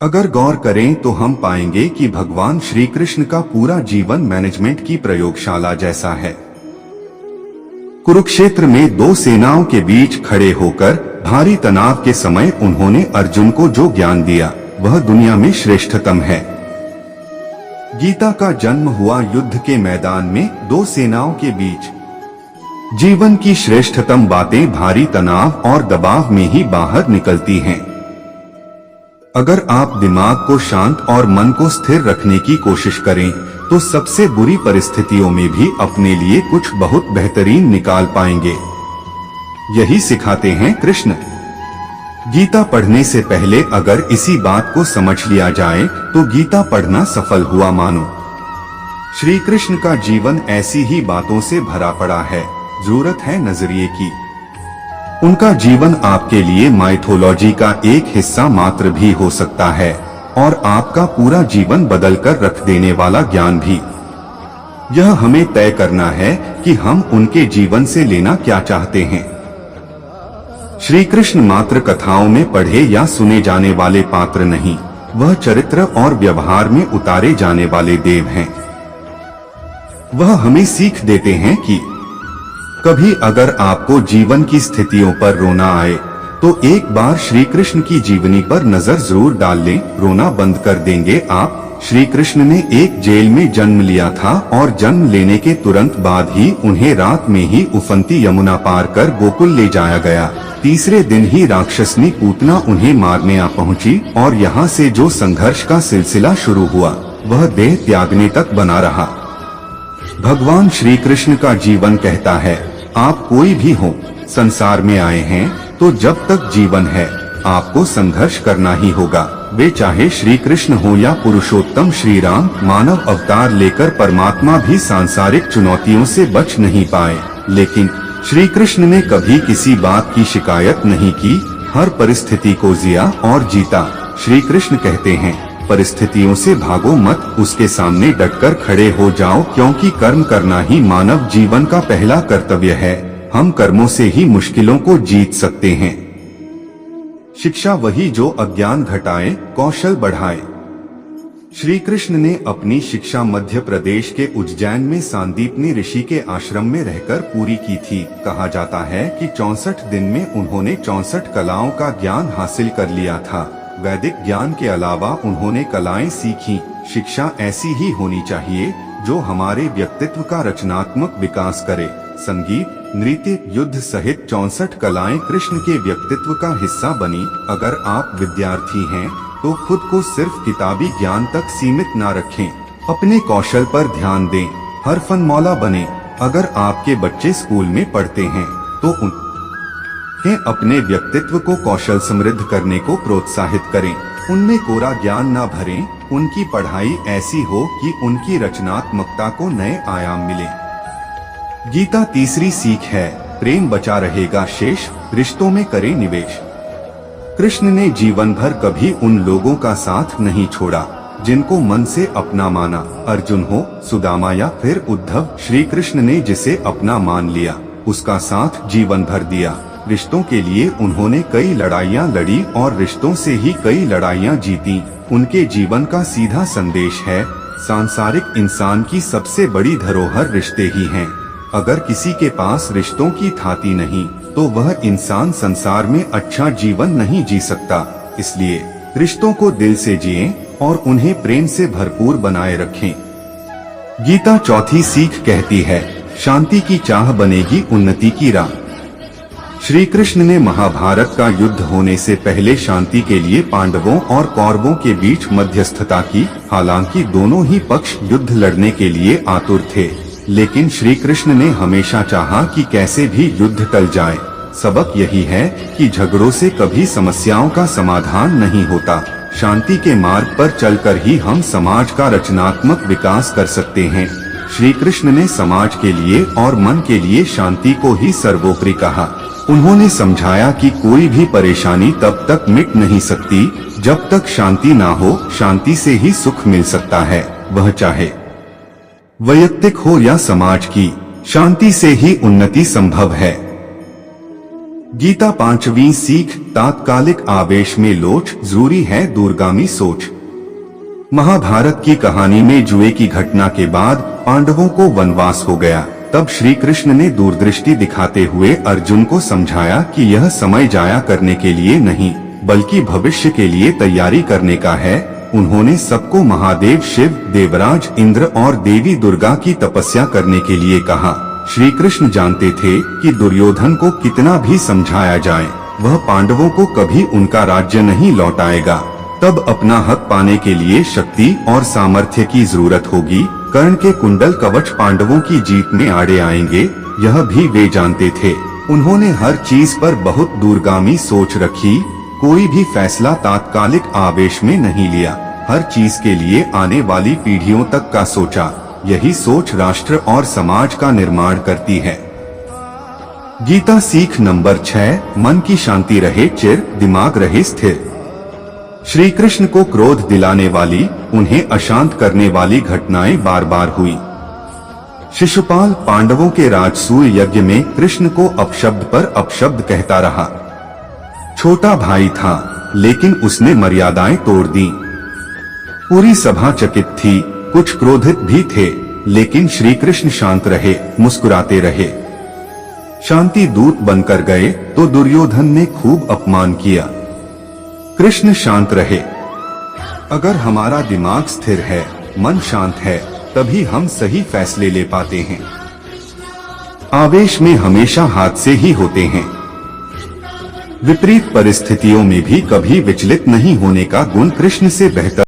अगर गौर करें तो हम पाएंगे कि भगवान श्री कृष्ण का पूरा जीवन मैनेजमेंट की प्रयोगशाला जैसा है। कुरुक्षेत्र में दो सेनाओं के बीच खड़े होकर भारी तनाव के समय उन्होंने अर्जुन को जो ज्ञान दिया वह दुनिया में श्रेष्ठतम है। गीता का जन्म हुआ युद्ध के मैदान में दो सेनाओं के बीच। जीवन की श्रेष्ठतम बातें भारी तनाव और दबाव में ही बाहर निकलती हैं। अगर आप दिमाग को शांत और मन को स्थिर रखने की कोशिश करें तो सबसे बुरी परिस्थितियों में भी अपने लिए कुछ बहुत बेहतरीन निकाल पाएंगे। यही सिखाते हैं कृष्ण। गीता पढ़ने से पहले अगर इसी बात को समझ लिया जाए तो गीता पढ़ना सफल हुआ मानो। श्री कृष्ण का जीवन ऐसी ही बातों से भरा पड़ा है। जरूरत है नजरिए की। उनका जीवन आपके लिए माइथोलॉजी का एक हिस्सा मात्र भी हो सकता है और आपका पूरा जीवन बदलकर रख देने वाला ज्ञान भी। यह हमें तय करना है कि हम उनके जीवन से लेना क्या चाहते हैं। श्री कृष्ण मात्र कथाओं में पढ़े या सुने जाने वाले पात्र नहीं, वह चरित्र और व्यवहार में उतारे जाने वाले देव हैं। वह हमें सीख देते हैं कि कभी अगर आपको जीवन की स्थितियों पर रोना आए तो एक बार श्री कृष्ण की जीवनी पर नजर जरूर डाल लें। रोना बंद कर देंगे आप। श्री कृष्ण ने एक जेल में जन्म लिया था और जन्म लेने के तुरंत बाद ही उन्हें रात में ही उफनती यमुना पार कर गोकुल ले जाया गया। तीसरे दिन ही राक्षसनी पूतना उन्हें मारने आ पहुंची और यहाँ से जो संघर्ष का सिलसिला शुरू हुआ वह देह त्यागने तक बना रहा। भगवान श्री कृष्ण का जीवन कहता है, आप कोई भी हो, संसार में आए हैं तो जब तक जीवन है आपको संघर्ष करना ही होगा। वे चाहे श्री कृष्ण हो या पुरुषोत्तम श्री राम, मानव अवतार लेकर परमात्मा भी सांसारिक चुनौतियों से बच नहीं पाए। लेकिन श्री कृष्ण ने कभी किसी बात की शिकायत नहीं की, हर परिस्थिति को जिया और जीता। श्री कृष्ण कहते हैं, परिस्थितियों से भागो मत, उसके सामने डटकर खड़े हो जाओ, क्योंकि कर्म करना ही मानव जीवन का पहला कर्तव्य है। हम कर्मों से ही मुश्किलों को जीत सकते हैं। शिक्षा वही जो अज्ञान घटाए, कौशल बढ़ाए। श्री कृष्ण ने अपनी शिक्षा मध्य प्रदेश के उज्जैन में सांदीपनी ऋषि के आश्रम में रहकर पूरी की थी। कहा जाता है कि 64 दिन में उन्होंने 64 कलाओं का ज्ञान हासिल कर लिया था। वैदिक ज्ञान के अलावा उन्होंने कलाएं सीखी। शिक्षा ऐसी ही होनी चाहिए जो हमारे व्यक्तित्व का रचनात्मक विकास करे। संगीत, नृत्य, युद्ध सहित 64 कलाएं कृष्ण के व्यक्तित्व का हिस्सा बनी। अगर आप विद्यार्थी हैं तो खुद को सिर्फ किताबी ज्ञान तक सीमित न रखें, अपने कौशल पर ध्यान दें, हर फन मौला बने। अगर आपके बच्चे स्कूल में पढ़ते हैं तो उन्हें अपने व्यक्तित्व को कौशल समृद्ध करने को प्रोत्साहित करें। उनमें कोरा ज्ञान न भरें। उनकी पढ़ाई ऐसी हो कि उनकी रचनात्मकता को नए आयाम मिले। गीता तीसरी सीख है, प्रेम बचा रहेगा शेष, रिश्तों में करें निवेश। कृष्ण ने जीवन भर कभी उन लोगों का साथ नहीं छोड़ा जिनको मन से अपना माना। अर्जुन हो, सुदामा या फिर उद्धव, श्री कृष्ण ने जिसे अपना मान लिया उसका साथ जीवन भर दिया। रिश्तों के लिए उन्होंने कई लड़ाइयाँ लड़ी और रिश्तों से ही कई लड़ाइयाँ जीती। उनके जीवन का सीधा संदेश है, सांसारिक इंसान की सबसे बड़ी धरोहर रिश्ते ही हैं। अगर किसी के पास रिश्तों की थाती नहीं तो वह इंसान संसार में अच्छा जीवन नहीं जी सकता। इसलिए रिश्तों को दिल से जिएं और उन्हें प्रेम से भरपूर बनाए रखें। गीता चौथी सीख कहती है, शांति की चाह बनेगी उन्नति की राह। श्री कृष्ण ने महाभारत का युद्ध होने से पहले शांति के लिए पांडवों और कौरवों के बीच मध्यस्थता की। हालांकि दोनों ही पक्ष युद्ध लड़ने के लिए आतुर थे, लेकिन श्री कृष्ण ने हमेशा चाहा कि कैसे भी युद्ध टल जाए। सबक यही है कि झगड़ों से कभी समस्याओं का समाधान नहीं होता। शांति के मार्ग पर चलकर ही हम समाज का रचनात्मक विकास कर सकते हैं। श्री कृष्ण ने समाज के लिए और मन के लिए शांति को ही सर्वोपरि कहा। उन्होंने समझाया कि कोई भी परेशानी तब तक मिट नहीं सकती जब तक शांति ना हो। शांति से ही सुख मिल सकता है, वह चाहे वैयक्तिक हो या समाज की। शांति से ही उन्नति संभव है। गीता पांचवी सीख, तात्कालिक आवेश में लोच, जरूरी है दूरगामी सोच। महाभारत की कहानी में जुए की घटना के बाद पांडवों को वनवास हो गया। तब श्री कृष्ण ने दूरदृष्टि दिखाते हुए अर्जुन को समझाया कि यह समय जाया करने के लिए नहीं, बल्कि भविष्य के लिए तैयारी करने का है। उन्होंने सबको महादेव शिव, देवराज इंद्र और देवी दुर्गा की तपस्या करने के लिए कहा। श्री कृष्ण जानते थे कि दुर्योधन को कितना भी समझाया जाए, वह पांडवों को कभी उनका राज्य नहीं लौटाएगा। तब अपना हक पाने के लिए शक्ति और सामर्थ्य की जरूरत होगी। कर्ण के कुंडल कवच पांडवों की जीत में आड़े आएंगे, यह भी वे जानते थे। उन्होंने हर चीज पर बहुत दूरगामी सोच रखी। कोई भी फैसला तात्कालिक आवेश में नहीं लिया, हर चीज के लिए आने वाली पीढ़ियों तक का सोचा। यही सोच राष्ट्र और समाज का निर्माण करती है। गीता सीख नंबर 6, मन की शांति रहे चिर, दिमाग रहे स्थिर। श्री कृष्ण को क्रोध दिलाने वाली, उन्हें अशांत करने वाली घटनाएं बार बार हुई। शिशुपाल पांडवों के राजसूय यज्ञ में कृष्ण को अपशब्द पर अपशब्द कहता रहा। छोटा भाई था, लेकिन उसने मर्यादाएं तोड़ दी। पूरी सभा चकित थी, कुछ क्रोधित भी थे, लेकिन श्री कृष्ण शांत रहे, मुस्कुराते रहे। शांति दूत बनकर गए तो दुर्योधन ने खूब अपमान किया। कृष्ण शांत रहे। अगर हमारा दिमाग स्थिर है, मन शांत है, तभी हम सही फैसले ले पाते हैं। आवेश में हमेशा हादसे ही होते हैं। विपरीत परिस्थितियों में भी कभी विचलित नहीं होने का गुण कृष्ण से बेहतर